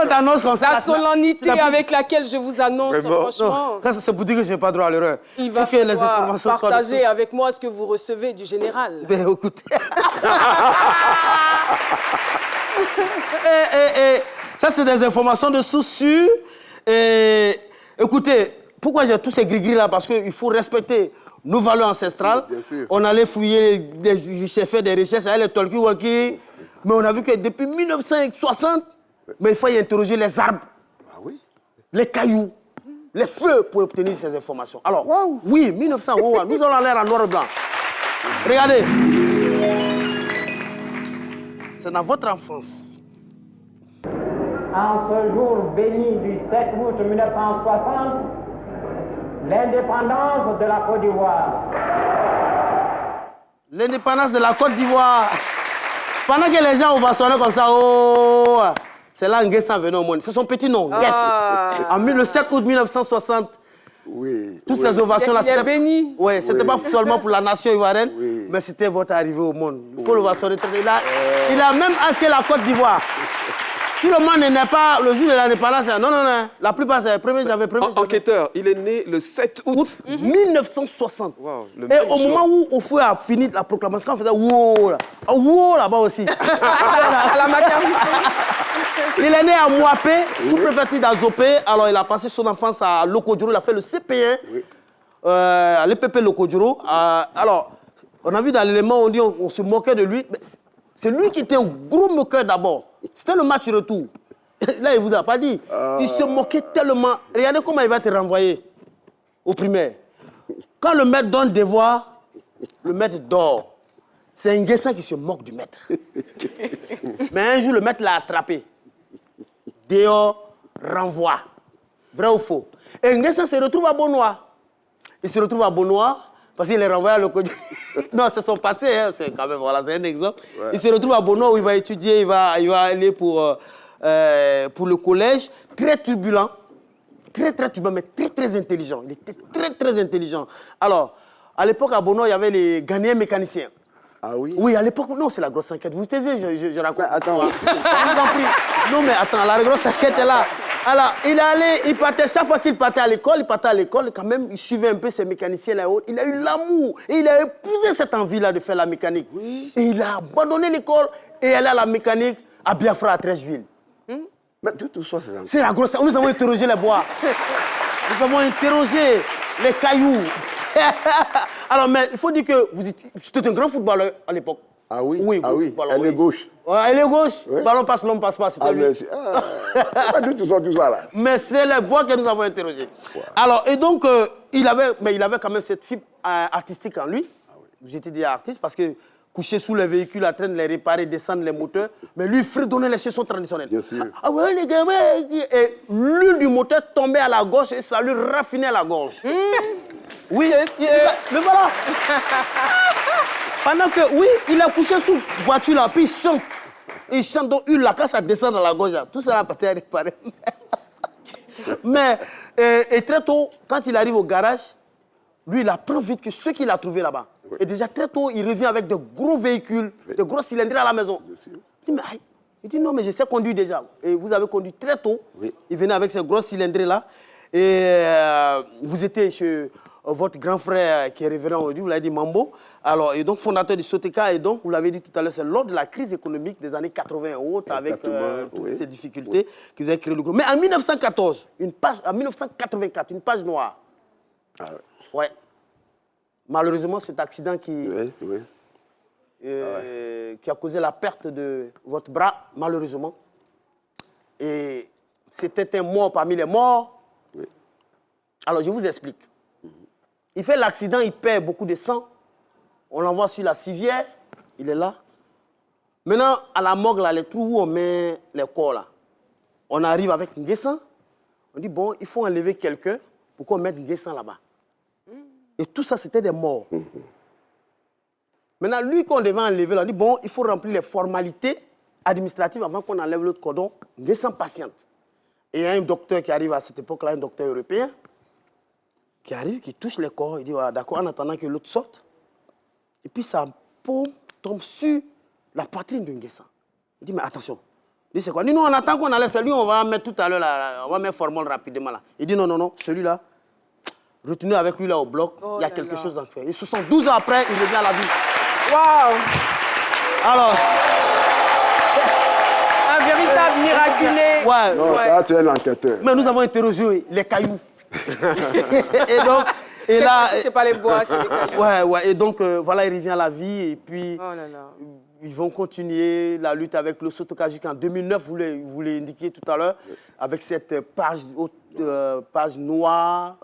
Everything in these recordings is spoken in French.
on t'annonce comme ça... La solennité avec laquelle je vous annonce, franchement... Non, c'est pour dire que je n'ai pas droit à l'erreur. Il va falloir partager avec moi ce que vous recevez du général. Ben, écoutez... Ça, c'est des informations de sources sûres. Écoutez, pourquoi j'ai tous ces gris-gris là? Parce qu'il faut respecter nos valeurs ancestrales. Bien sûr. On allait fouiller, j'ai fait des recherches avec les talkie-walkie, mais on a vu que depuis 1960, mais il faut y interroger les arbres, les cailloux, les feux pour obtenir ces informations. Alors, oui, 1900, nous allons l'air en noir et blanc. Regardez. C'est dans votre enfance. En ce jour béni du 7 août 1960, l'indépendance de la Côte d'Ivoire. L'indépendance de la Côte d'Ivoire. Pendant que les gens ovationnaient comme ça, oh, c'est là Nguessan venait au monde. C'est son petit nom, Nguess. Le 7 août 1960, toutes ces ovations-là, c'était béni. Oui, c'était pas seulement pour la nation ivoirienne, mais c'était votre arrivée au monde. Il faut l'ovationner. Il a même âge que la Côte d'Ivoire. Tout le monde n'est pas le jour de l'indépendance. Non, non, non. La plupart, c'est le 1er janvier. Enquêteur, il est né le 7 août 1960. Wow, et au moment où Oufou a fini la proclamation, on faisait wow là-bas aussi. À la maternité. Il est né à Mouapé, sous-préfecture d'Azopé. Alors, il a passé son enfance à Lokodjoro. Il a fait le CP1 à l'EPP Lokodjoro. Alors, on a vu dans l'élément, on dit on se moquait de lui. C'est lui qui était un gros moqueur d'abord. C'était le match retour. Là, il ne vous a pas dit. Il se moquait tellement. Regardez comment il va te renvoyer au primaire. Quand le maître donne devoir, le maître dort. C'est un Nguessan qui se moque du maître. Mais un jour, le maître l'a attrapé. Dehors, renvoi. Vrai ou faux? Et Nguessan se retrouve à Bonois. Il se retrouve à Bonois parce qu'il est renvoyé à l'Okodjoro. Non, c'est son passé, hein, c'est quand même, voilà, c'est un exemple. Ouais. Il se retrouve à Bonois où il va étudier, il va aller pour le collège. Très turbulent, très turbulent, mais très intelligent. Il était très intelligent. Alors, à l'époque, à Bonois, il y avait les Ghanéens mécaniciens. Ah oui? Oui, à l'époque, non, c'est la grosse enquête. Vous taisez, je raconte. Attends. Je vous en prie. Non, mais attends, la grosse enquête est là. Alors, il partait, chaque fois qu'il partait à l'école, quand même, il suivait un peu ces mécaniciens là-haut. Il a eu l'amour et il a épousé cette envie-là de faire la mécanique. Oui. Et il a abandonné l'école et allé à la mécanique à Biafra, à Trècheville. Mais tout ça, c'est la grosse... Nous avons interrogé les bois. Nous avons interrogé les cailloux. Alors, mais il faut dire que c'était un grand footballeur à l'époque. Ah oui? Oui, ah oui. Elle est gauche. Ouais, elle est gauche. Oui. Ballon passe, l'homme passe pas. C'était lui. Pas tout ça là. Mais c'est les bois que nous avons interrogés. Wow. Alors, et donc, il avait quand même cette fibre artistique en lui. Ah oui. J'étais dit artiste parce que couché sous les véhicules, en train de les réparer, descendre les moteurs. Mais lui, il fredonnait les chansons traditionnelles. Bien sûr. Ah ouais, les gars, ouais. Et l'huile du moteur tombait à la gauche et ça lui raffinait la gorge. Oui, mais voilà. Pendant que, oui, il a couché sous voiture là, puis il chante. Il chante, donc la casse, ça descend dans la gorge. Là. Tout ça là, peut-être réparé. Mais, et très tôt, quand il arrive au garage, lui, il apprend vite que ce qu'il a trouvé là-bas. Oui. Et déjà très tôt, il revient avec de gros véhicules, de gros cylindres à la maison. Il dit, non, mais je sais conduire déjà. Et vous avez conduit très tôt. Oui. Il venait avec ces gros cylindres là. Et vous étiez chez votre grand frère qui est révérend aujourd'hui, vous l'avez dit, Mambo. Alors, et donc fondateur du Soteka, et donc, vous l'avez dit tout à l'heure, c'est lors de la crise économique des années 80 et autres, avec toutes ces difficultés, que vous avez créé le groupe. Mais en 1914, en 1984, une page noire. Ah ouais. Malheureusement, cet accident qui a causé la perte de votre bras, malheureusement. Et c'était un mort parmi les morts. Oui. Alors, je vous explique. Il fait l'accident, il perd beaucoup de sang. On l'envoie sur la civière, il est là. Maintenant, à la morgue, là, les trous où on met les corps, là, on arrive avec Nguessan. On dit, bon, il faut enlever quelqu'un pour qu'on mette Nguessan là-bas. Et tout ça, c'était des morts. Maintenant, lui, qu'on devait enlever, là, on dit, bon, il faut remplir les formalités administratives avant qu'on enlève le cordon. Nguessan patiente. Et il y a un docteur qui arrive à cette époque-là, un docteur européen, qui arrive, qui touche les corps. Il dit, ah, d'accord, en attendant que l'autre sorte. Et puis sa paume tombe sur la poitrine de Nguessan. Il dit, mais attention, Il dit, c'est quoi? Il dit, non, on attend qu'on enlève celui, on va mettre tout à l'heure, là, on va mettre formol rapidement là. Il dit, non, non, non, celui-là, retenez avec lui là au bloc, il y a quelque chose à faire. Et 72 ans après, il revient à la vie. Waouh! Alors... Un véritable miraculé. Ouais. Non, ça, tu es l'enquêteur. Mais nous avons interrogé les cailloux. Et donc, et là... C'est pas les bois, c'est les cailloux. Ouais, ouais. Et donc, voilà, il revient à la vie. Et puis, oh là là. Ils vont continuer la lutte avec le Sotoka jusqu'en 2009, vous l'avez indiqué tout à l'heure, avec cette page noire,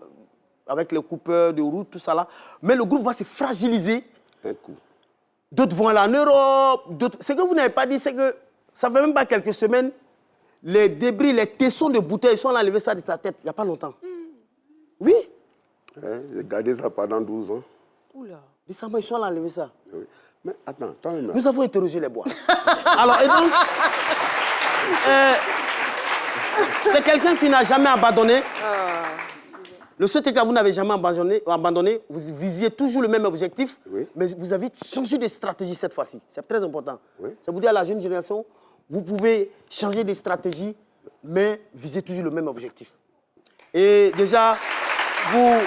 avec les coupeurs de route, tout ça là. Mais le groupe va se fragiliser. Un coup. D'autres vont aller en Europe. Ce que vous n'avez pas dit, c'est que ça fait même pas quelques semaines, les débris, les tessons de bouteilles, ils sont enlevés ça de ta tête, il n'y a pas longtemps. Oui. Ouais, j'ai gardé ça pendant 12 ans. Oula. Récemment, ils sont enlevés ça. Oui. Mais attends, toi-même. Nous avons interrogé les bois. Alors, et donc, c'est quelqu'un qui n'a jamais abandonné. Le Sotoka, vous n'avez jamais abandonné. Vous visiez toujours le même objectif, oui. Mais vous avez changé de stratégie cette fois-ci. C'est très important. Oui. Ça vous dit à la jeune génération, vous pouvez changer de stratégie, mais viser toujours le même objectif. Et déjà, vous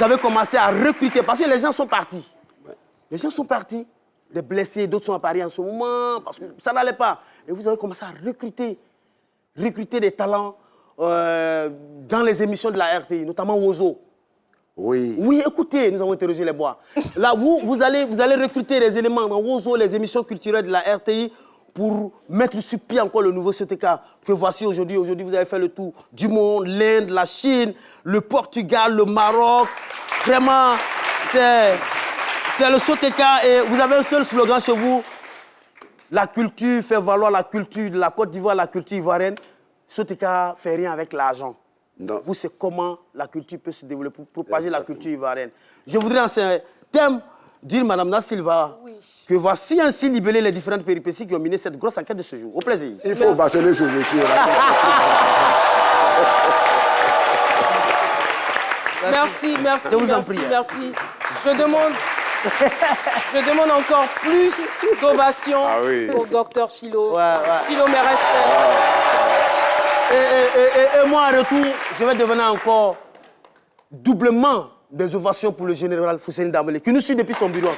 avez commencé à recruter, parce que les gens sont partis. Les gens sont partis, des blessés, d'autres sont à Paris en ce moment, parce que ça n'allait pas. Et vous avez commencé à recruter des talents dans les émissions de la RTI, notamment Ozo. Oui. Oui, écoutez, nous avons interrogé les bois. Là, vous allez recruter des éléments dans Ozo, les émissions culturelles de la RTI, pour mettre sur pied encore le nouveau Sotoka que voici aujourd'hui. Aujourd'hui, vous avez fait le tour du monde, l'Inde, la Chine, le Portugal, le Maroc. Vraiment, c'est le Sotoka et vous avez un seul slogan chez vous. La culture fait valoir la culture de la Côte d'Ivoire, la culture ivoirienne. Sotoka fait rien avec l'argent. Vous, c'est comment la culture peut se développer pour propager la culture ivoirienne. Je voudrais en ce thème dire, Madame Da Silva, que voici ainsi libellé les différentes péripéties qui ont miné cette grosse enquête de ce jour. Au plaisir. Il faut bâtonner ce vécu. Merci. Je demande encore plus d'ovations pour Dr Philo. Philo, mes respects. Et moi, en retour, je vais devenir encore doublement des ovations pour le général Fousseni Dambélé, qui nous suit depuis son bureau.